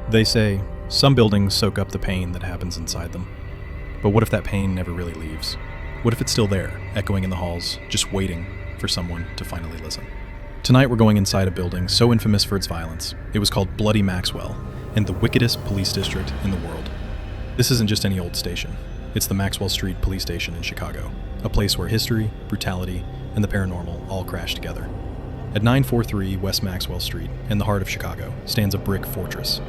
They say some buildings soak up the pain that happens inside them. But what if that pain never really leaves? What if it's still there, echoing in the halls, just waiting for someone to finally listen? Tonight we're going inside a building so infamous for its violence. It was called Bloody Maxwell, and the wickedest police district in the world. This isn't just any old station. It's the Maxwell Street Police Station in Chicago, a place where history, brutality, and the paranormal all crash together. At 943 West Maxwell Street, in the heart of Chicago, stands a brick fortress.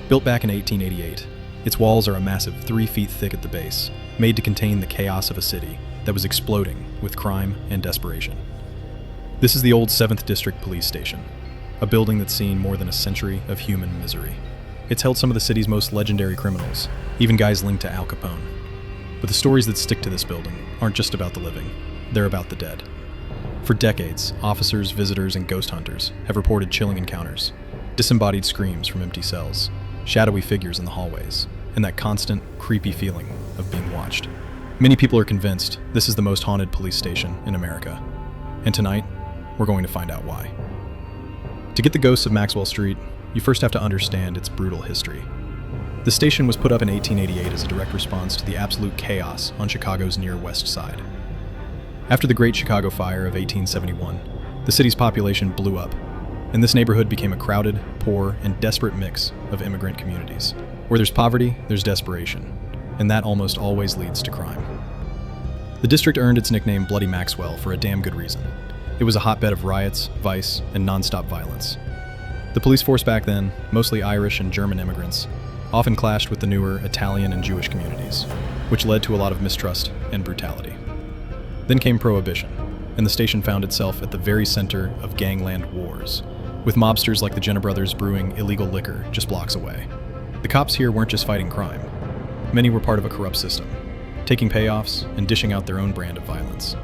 Built back in 1888, its walls are a massive 3 feet thick at the base, made to contain the chaos of a city that was exploding with crime and desperation. This is the old 7th District Police Station, a building that's seen more than a century of human misery. It's held some of the city's most legendary criminals, even guys linked to Al Capone. But the stories that stick to this building aren't just about the living, they're about the dead. For decades, officers, visitors, and ghost hunters have reported chilling encounters, disembodied screams from empty cells, shadowy figures in the hallways, and that constant, creepy feeling of being watched. Many people are convinced this is the most haunted police station in America. And tonight, we're going to find out why. To get the ghosts of Maxwell Street, you first have to understand its brutal history. The station was put up in 1888 as a direct response to the absolute chaos on Chicago's near west side. After the Great Chicago Fire of 1871, the city's population blew up, and this neighborhood became a crowded, poor, and desperate mix of immigrant communities. Where there's poverty, there's desperation, and that almost always leads to crime. The district earned its nickname Bloody Maxwell for a damn good reason. It was a hotbed of riots, vice, and nonstop violence. The police force back then, mostly Irish and German immigrants, often clashed with the newer Italian and Jewish communities, which led to a lot of mistrust and brutality. Then came Prohibition, and the station found itself at the very center of gangland wars, with mobsters like the Jenner brothers brewing illegal liquor just blocks away. The cops here weren't just fighting crime. Many were part of a corrupt system, taking payoffs and dishing out their own brand of violence.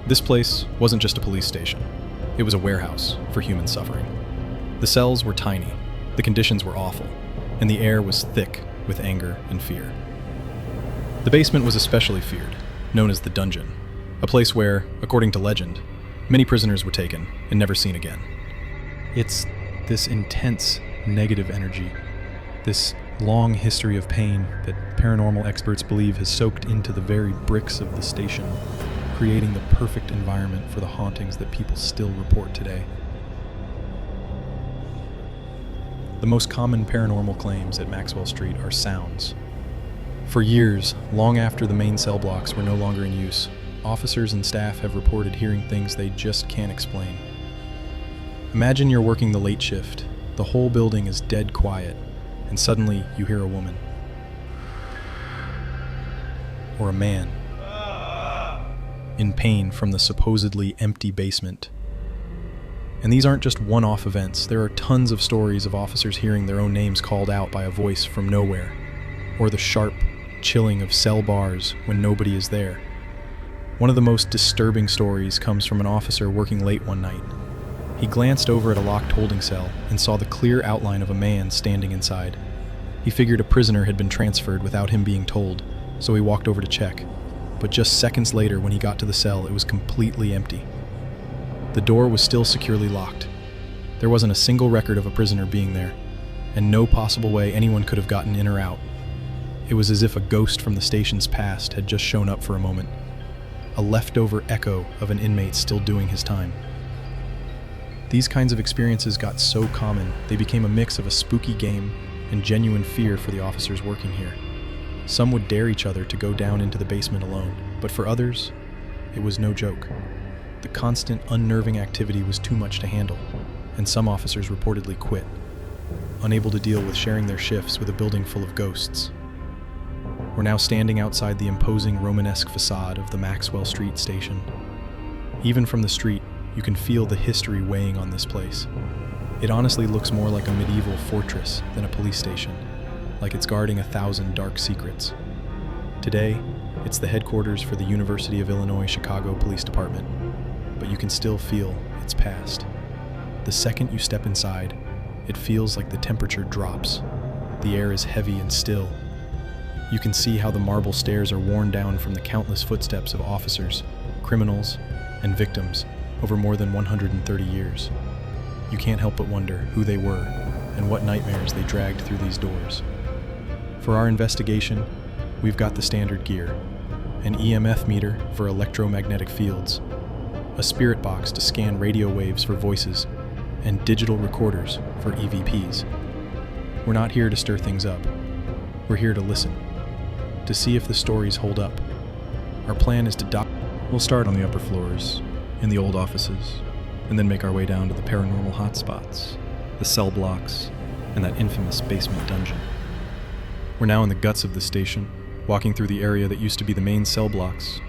This place wasn't just a police station. It was a warehouse for human suffering. The cells were tiny, the conditions were awful, and the air was thick with anger and fear. The basement was especially feared, known as the dungeon, a place where, according to legend, many prisoners were taken and never seen again. It's this intense negative energy, this long history of pain that paranormal experts believe has soaked into the very bricks of the station, creating the perfect environment for the hauntings that people still report today. The most common paranormal claims at Maxwell Street are sounds. For years, long after the main cell blocks were no longer in use, officers and staff have reported hearing things they just can't explain. Imagine you're working the late shift, the whole building is dead quiet, and suddenly you hear a woman. Or a man. In pain from the supposedly empty basement. And these aren't just one-off events. There are tons of stories of officers hearing their own names called out by a voice from nowhere, or the sharp chilling of cell bars when nobody is there. One of the most disturbing stories comes from an officer working late one night. He glanced over at a locked holding cell and saw the clear outline of a man standing inside. He figured a prisoner had been transferred without him being told, so he walked over to check. But just seconds later, when he got to the cell, it was completely empty. The door was still securely locked. There wasn't a single record of a prisoner being there, and no possible way anyone could have gotten in or out. It was as if a ghost from the station's past had just shown up for a moment, a leftover echo of an inmate still doing his time. These kinds of experiences got so common, they became a mix of a spooky game and genuine fear for the officers working here. Some would dare each other to go down into the basement alone, but for others, it was no joke. The constant, unnerving activity was too much to handle, and some officers reportedly quit, unable to deal with sharing their shifts with a building full of ghosts. We're now standing outside the imposing Romanesque facade of the Maxwell Street station. Even from the street, you can feel the history weighing on this place. It honestly looks more like a medieval fortress than a police station, like it's guarding 1,000 dark secrets. Today, it's the headquarters for the University of Illinois Chicago Police Department, but you can still feel its past. The second you step inside, it feels like the temperature drops. The air is heavy and still. You can see how the marble stairs are worn down from the countless footsteps of officers, criminals, and victims over more than 130 years. You can't help but wonder who they were and what nightmares they dragged through these doors. For our investigation, we've got the standard gear: an EMF meter for electromagnetic fields, a spirit box to scan radio waves for voices, and digital recorders for EVPs. We're not here to stir things up. We're here to listen, to see if the stories hold up. Our plan is to We'll start on the upper floors, in the old offices, and then make our way down to the paranormal hotspots, the cell blocks, and that infamous basement dungeon. We're now in the guts of the station, walking through the area that used to be the main cell blocks.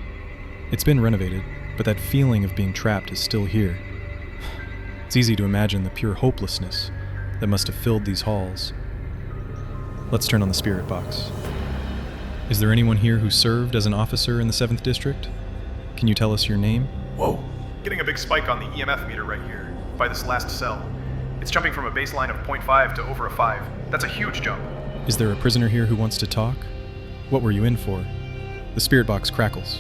It's been renovated, but that feeling of being trapped is still here. It's easy to imagine the pure hopelessness that must have filled these halls. Let's turn on the spirit box. Is there anyone here who served as an officer in the 7th District? Can you tell us your name? Whoa. Getting a big spike on the EMF meter right here, by this last cell. It's jumping from a baseline of 0.5 to over a 5. That's a huge jump. Is there a prisoner here who wants to talk? What were you in for? The spirit box crackles.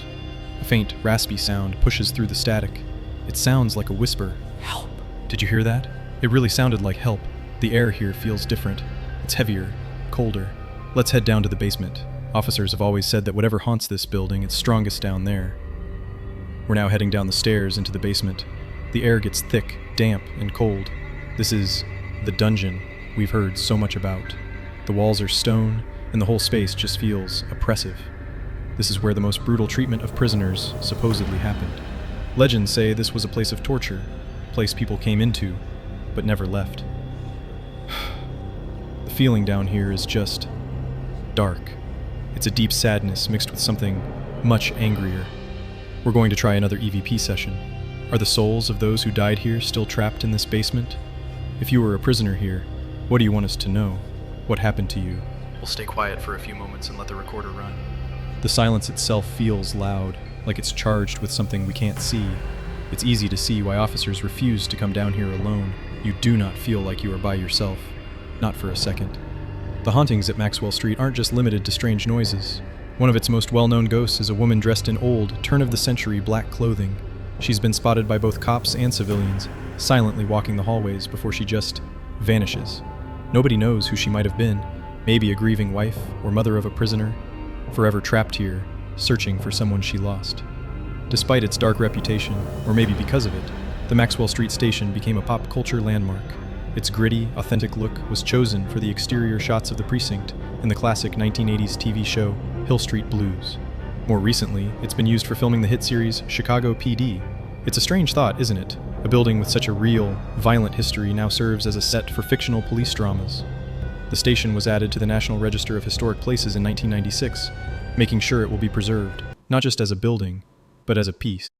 A faint, raspy sound pushes through the static. It sounds like a whisper. Help! Did you hear that? It really sounded like help. The air here feels different. It's heavier, colder. Let's head down to the basement. Officers have always said that whatever haunts this building, it's strongest down there. We're now heading down the stairs into the basement. The air gets thick, damp, and cold. This is the dungeon we've heard so much about. The walls are stone, and the whole space just feels oppressive. This is where the most brutal treatment of prisoners supposedly happened. Legends say this was a place of torture, a place people came into, but never left. The feeling down here is just dark. It's a deep sadness mixed with something much angrier. We're going to try another EVP session. Are the souls of those who died here still trapped in this basement? If you were a prisoner here, what do you want us to know? What happened to you? We'll stay quiet for a few moments and let the recorder run. The silence itself feels loud, like it's charged with something we can't see. It's easy to see why officers refuse to come down here alone. You do not feel like you are by yourself. Not for a second. The hauntings at Maxwell Street aren't just limited to strange noises. One of its most well-known ghosts is a woman dressed in old, turn-of-the-century black clothing. She's been spotted by both cops and civilians, silently walking the hallways before she just vanishes. Nobody knows who she might have been. Maybe a grieving wife or mother of a prisoner, forever trapped here, searching for someone she lost. Despite its dark reputation, or maybe because of it, the Maxwell Street station became a pop culture landmark. Its gritty, authentic look was chosen for the exterior shots of the precinct in the classic 1980s TV show Hill Street Blues. More recently, it's been used for filming the hit series Chicago PD. It's a strange thought, isn't it? A building with such a real, violent history now serves as a set for fictional police dramas. The station was added to the National Register of Historic Places in 1996, making sure it will be preserved, not just as a building, but as a piece.